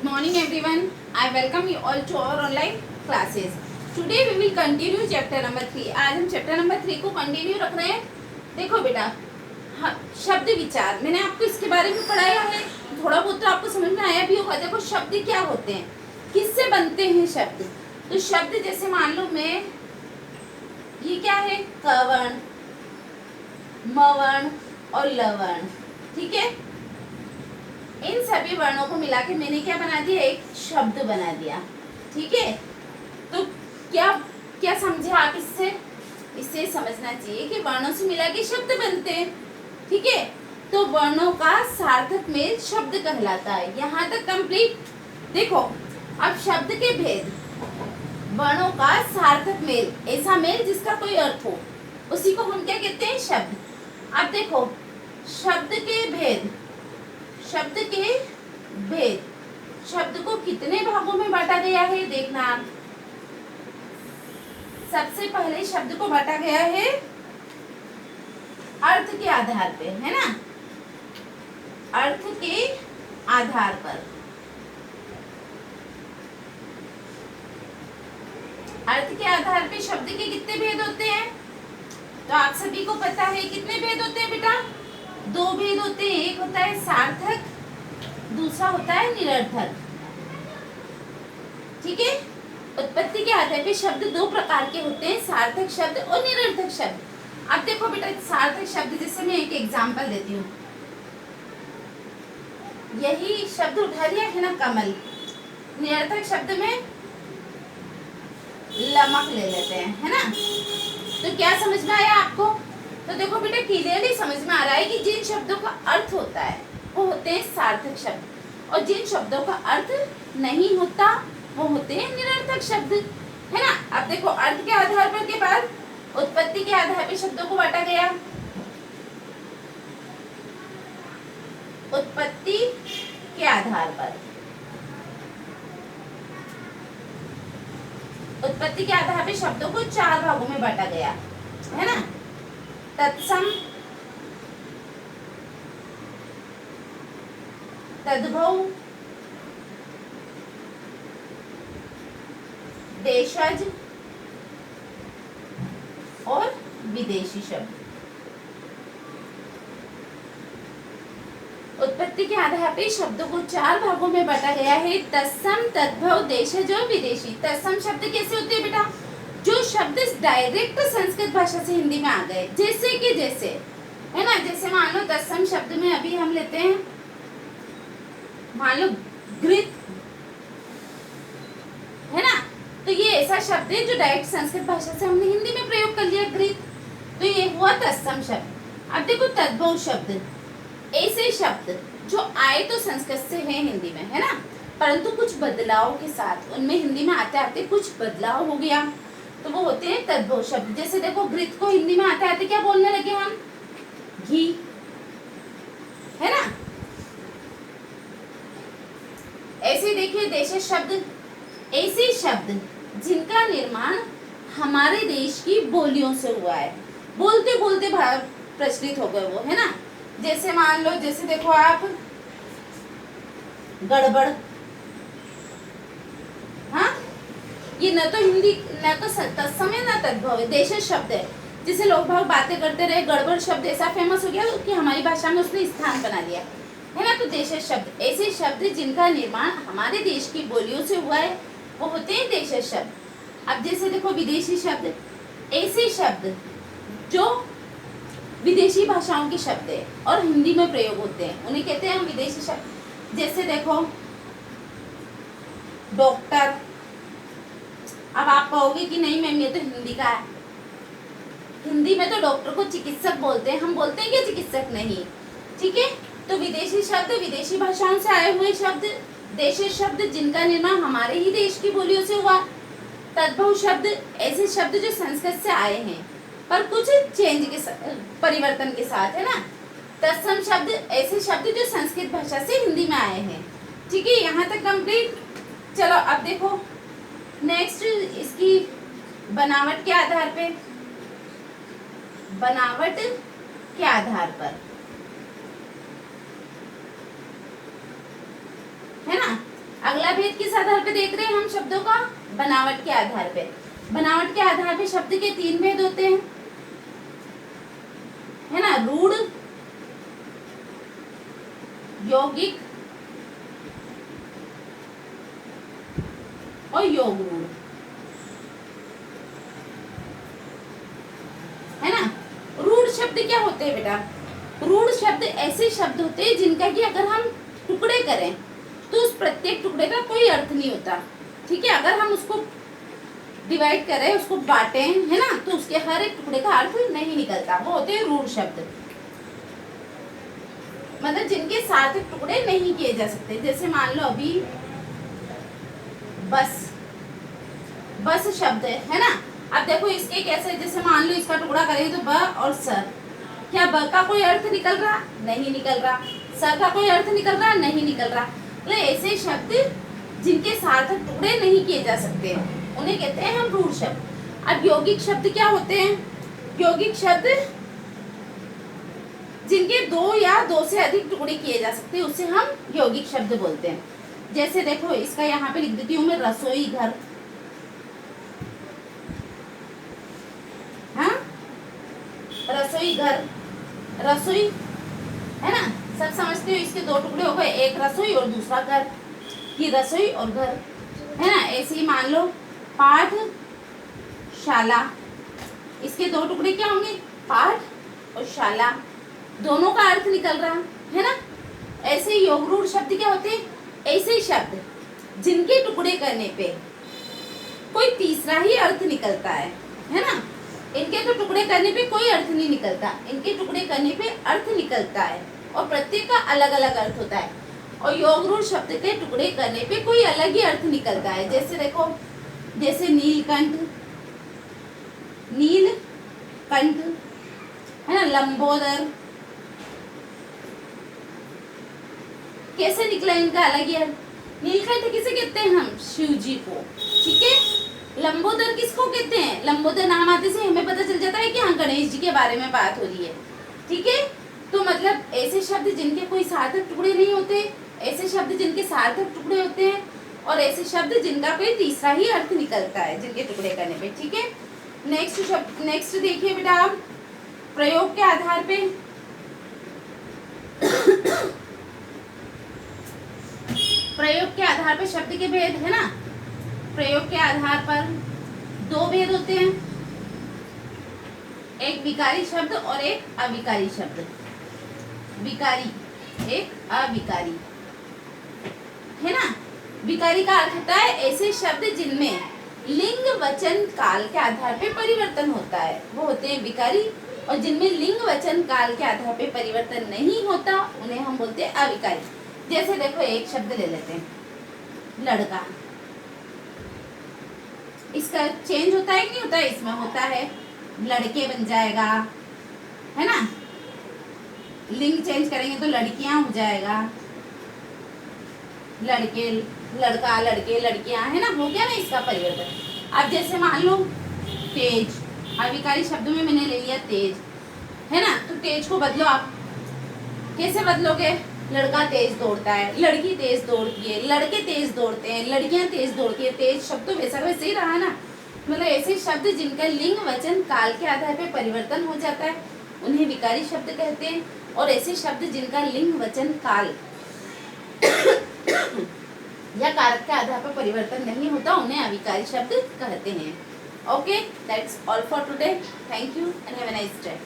morning everyone. I welcome you all to our online classes. Today we will continue chapter number 3. आज हम chapter number 3 को continue रख रहे हैं. देखो बेटा, शब्द विचार मैंने आपको इसके बारे में पढ़ाया है. थोड़ा बहुत तो आपको समझ में आया भी होगा. देखो शब्द क्या होते हैं, किससे बनते हैं शब्द. तो शब्द जैसे मान लो मैं, ये क्या है, कवर्ण, मवर्ण और लवर्ण. ठीक है, इन सभी वर्णों को मिला के मैंने क्या बना दिया, एक शब्द बना दिया. ठीक है, तो क्या क्या समझे आप इससे. इससे समझना चाहिए कि वर्णों से मिला के शब्द बनते हैं. ठीक है, तो वर्णों का सार्थक मेल शब्द कहलाता है. यहाँ तक कंप्लीट. देखो अब शब्द के भेद, वर्णों का सार्थक मेल, ऐसा मेल जिसका कोई अर्थ हो, उसी को हम क्या कहते हैं, शब्द. अब देखो शब्द के भेद, शब्द के भेद, शब्द को कितने भागों में बांटा गया है देखना आप. सबसे पहले शब्द को बांटा गया है अर्थ के आधार पे, है ना. अर्थ के आधार पर, अर्थ के आधार पे शब्द के कितने भेद होते हैं. तो आप सभी को पता है कितने भेद होते हैं बेटा. दो भेद होते हैं. एक होता है सार्थक, दूसरा होता है निरर्थक. ठीक है, उत्पत्ति के आधार पे शब्द दो प्रकार के होते हैं, सार्थक शब्द और निरर्थक शब्द. अब देखो बेटा, सार्थक शब्द जैसे मैं एक एग्जांपल देती हूँ. यही शब्द उठा लिया है ना, कमल. निरर्थक शब्द में लमक ले लेते हैं, है ना. तो क्या समझ में आया आपको. तो देखो बेटा, क्लियरली समझ में आ रहा है कि जिन शब्दों का अर्थ होता है वो होते हैं सार्थक शब्द, और जिन शब्दों का अर्थ नहीं होता वो होते हैं निरर्थक शब्द, है ना. अब देखो अर्थ के आधार पर के बाद उत्पत्ति के आधार पर शब्दों को बांटा गया. उत्पत्ति के आधार पर, उत्पत्ति के आधार पर शब्दों को चार भागों में बांटा गया, है ना. तत्सम, तद्भव, देशज और विदेशी शब्द. उत्पत्ति के आधार पे शब्दों को चार भागों में बांटा गया है. तत्सम, तद्भव, देशज और विदेशी. तत्सम शब्द कैसे होते हैं बेटा, जो शब्द डायरेक्ट संस्कृत भाषा से हिंदी में आ गए. जैसे कि जैसे, है ना, जैसे मान लो तत्सम शब्द में अभी हम लेते हैं, मान लो घृत, है ना. तो ये ऐसा शब्द है जो डायरेक्ट संस्कृत भाषा से हमने हिंदी में प्रयोग कर लिया, घृत. तो ये हुआ तत्सम शब्द. अब देखो तद्भव शब्द, ऐसे शब्द जो आए तो संस्कृत से हैं हिंदी में, है ना, परंतु कुछ बदलाव के साथ उनमें हिंदी में आते आते कुछ बदलाव हो गया, तो वो होते हैं तद्भव शब्द. जैसे देखो घृत को हिंदी में आते आते क्या बोलने लगे हम, घी, है ना. ऐसे देखिए देशज शब्द, ऐसे शब्द जिनका निर्माण हमारे देश की बोलियों से हुआ है, बोलते बोलते प्रचलित हो गए वो, है ना. जैसे मान लो, जैसे देखो आप, गड़बड़, हाँ, ये न तो हिंदी, न तो तत्समय न तद्भव है, देशज शब्द है. जिसे लोग भाग बातें करते रहे, गड़बड़ शब्द ऐसा फेमस हो गया कि हमारी भाषा में उसने स्थान बना लिया, है ना. तो देशज शब्द, ऐसे शब्द जिनका निर्माण हमारे देश की बोलियों से हुआ है, वो होते हैं देशज शब्द. अब जैसे देखो विदेशी शब्द, ऐसे शब्द जो विदेशी भाषाओं के शब्द है और हिंदी में प्रयोग होते हैं, उन्हें कहते हैं हम विदेशी शब्द. जैसे देखो डॉक्टर. अब आप कहोगे कि नहीं मैम ये तो हिंदी का है, हिंदी में तो डॉक्टर को चिकित्सक बोलते हैं, हम बोलते हैं कि चिकित्सक नहीं. ठीक है, तो विदेशी शब्द, विदेशी भाषाओं से आए हुए शब्द, देशज शब्द जिनका निर्माण हमारे ही देश की बोलियों से हुआ. तद्भव शब्द, ऐसे शब्द जो संस्कृत से आए हैं पर कुछ चेंज के परिवर्तन के साथ, है ना. तत्सम शब्द, ऐसे शब्द जो संस्कृत भाषा से हिंदी में आए हैं. ठीक है, यहाँ तक कंप्लीट. चलो अब देखो नेक्स्ट, इसकी बनावट के आधार पे, बनावट के आधार पर, है ना. अगला भेद किस आधार पे देख रहे हैं हम शब्दों का? बनावट के आधार पे। बनावट के आधार पे शब्द के 3 भेद होते हैं, है ना? रूढ़, यौगिक और योग रूढ़, है ना? रूढ़ शब्द क्या होते हैं बेटा? रूढ़ शब्द ऐसे शब्द होते हैं जिनका कि अगर हम टुकड़े करें तो उस प्रत्येक टुकड़े का कोई अर्थ नहीं होता, ठीक है? अगर हम उसको डिवाइड करें, उसको बांटें, है ना, तो उसके हर एक टुकड़े का अर्थ नहीं निकलता, वो होते हैं रूढ़ शब्द। मतलब जिनके सार्थक टुकड़े नहीं किए जा सकते। जैसे मान लो अभी बस, बस शब्द है ना? अब देखो इसके कैसे, जैसे मान लो इसका टुकड़ा करेंगे तो ब और स, क्या ब का कोई अर्थ निकल रहा? नहीं निकल रहा। स का कोई अर्थ निकल रहा? नहीं निकल रहा। तो ऐसे शब्द जिनके सार्थक टुकड़े नहीं किए जा सकते उन्हें कहते हैं हम रूढ़ शब्द। अब यौगिक शब्द क्या होते हैं? यौगिक शब्द जिनके 2 या 2 से अधिक टुकड़े किए जा सकते हैं उसे हम यौगिक शब्द बोलते हैं। जैसे देखो इसका यहाँ पे लिख देती हूँ मैं, रसोई घर, हाँ, रसोई घर, रसोई, है ना? सब समझते हो, इसके 2 टुकड़े हो गए, एक रसोई और दूसरा घर, ये रसोई और घर, है ना? ऐसे ही मान लो पाठशाला, इसके 2 टुकड़े क्या होंगे? पाठ और शाला, दोनों का अर्थ निकल रहा है ना? ऐसे ही योग रूढ़ शब्द क्या होते हैं? ऐसे शब्द जिनके टुकड़े करने पे कोई तीसरा ही अर्थ निकलता है ना? इनके तो टुकड़े करने पे कोई अर्थ नहीं निकलता, इनके टुकड़े करने पे अर्थ निकलता है और प्रत्येक का अलग अलग अर्थ होता है। और योग रूढ़ शब्द के टुकड़े करने पे कोई अलग ही अर्थ निकलता है। जैसे देखो, जैसे नीलकंठ, नीलकंठ, है ना? लंबोदर, कैसे निकला इनका अलग ही अर्थ? नीलकंठ किसे कहते हैं हम? शिव जी को, ठीक है? लंबोदर किसको कहते हैं? लंबोदर नाम आते से हमें पता चल जाता है कि हाँ गणेश जी के बारे में बात हो रही है, ठीक है? तो मतलब ऐसे शब्द जिनके कोई सार्थक टुकड़े नहीं होते, ऐसे शब्द जिनके सार्थक टुकड़े होते हैं, और ऐसे शब्द जिनका कोई तीसरा ही अर्थ निकलता है जिनके टुकड़े करने पे, ठीक है? नेक्स्ट शब्द, नेक्स्ट देखिए बेटा आप, प्रयोग के आधार पे प्रयोग के आधार पर शब्द के भेद, है ना? प्रयोग के आधार पर 2 भेद होते हैं, एक विकारी शब्द और एक अविकारी शब्द। विकारी, एक अविकारी, है ना? विकारी का अर्थ होता है ऐसे शब्द जिनमें लिंग वचन काल के आधार पे परिवर्तन होता है, वो होते हैं विकारी। और जिनमें लिंग वचन काल के आधार पे परिवर्तन नहीं होता उन्हें हम बोलते हैं अविकारी। जैसे देखो एक शब्द ले लेते हैं, लड़का, इसका चेंज होता है कि नहीं होता है? इसमें होता है, लड़के बन जाएगा, है ना? लिंग चेंज करेंगे तो लड़कियां हो जाएगा, लड़के, लड़का, लड़के, लड़कियां, है ना? हो गया ना इसका परिवर्तन। अब जैसे मान लो तेज, अविकारी शब्द में मैंने ले लिया तेज, है ना? तो तेज को बदलो आप, कैसे बदलोगे? लड़का तेज दौड़ता है, लड़की तेज दौड़ती है, लड़के तेज दौड़ते हैं, लड़कियां तेज दौड़ती है। तेज शब्द तो वैसा वैसे ही रहा ना? मतलब ऐसे शब्द जिनका लिंग वचन काल के आधार पर परिवर्तन हो जाता है उन्हें विकारी शब्द कहते हैं, और ऐसे शब्द जिनका लिंग वचन काल या कारक के आधार पर परिवर्तन नहीं होता उन्हें अविकारी शब्द कहते हैं। Okay, that's all for today. Thank you and have a nice day.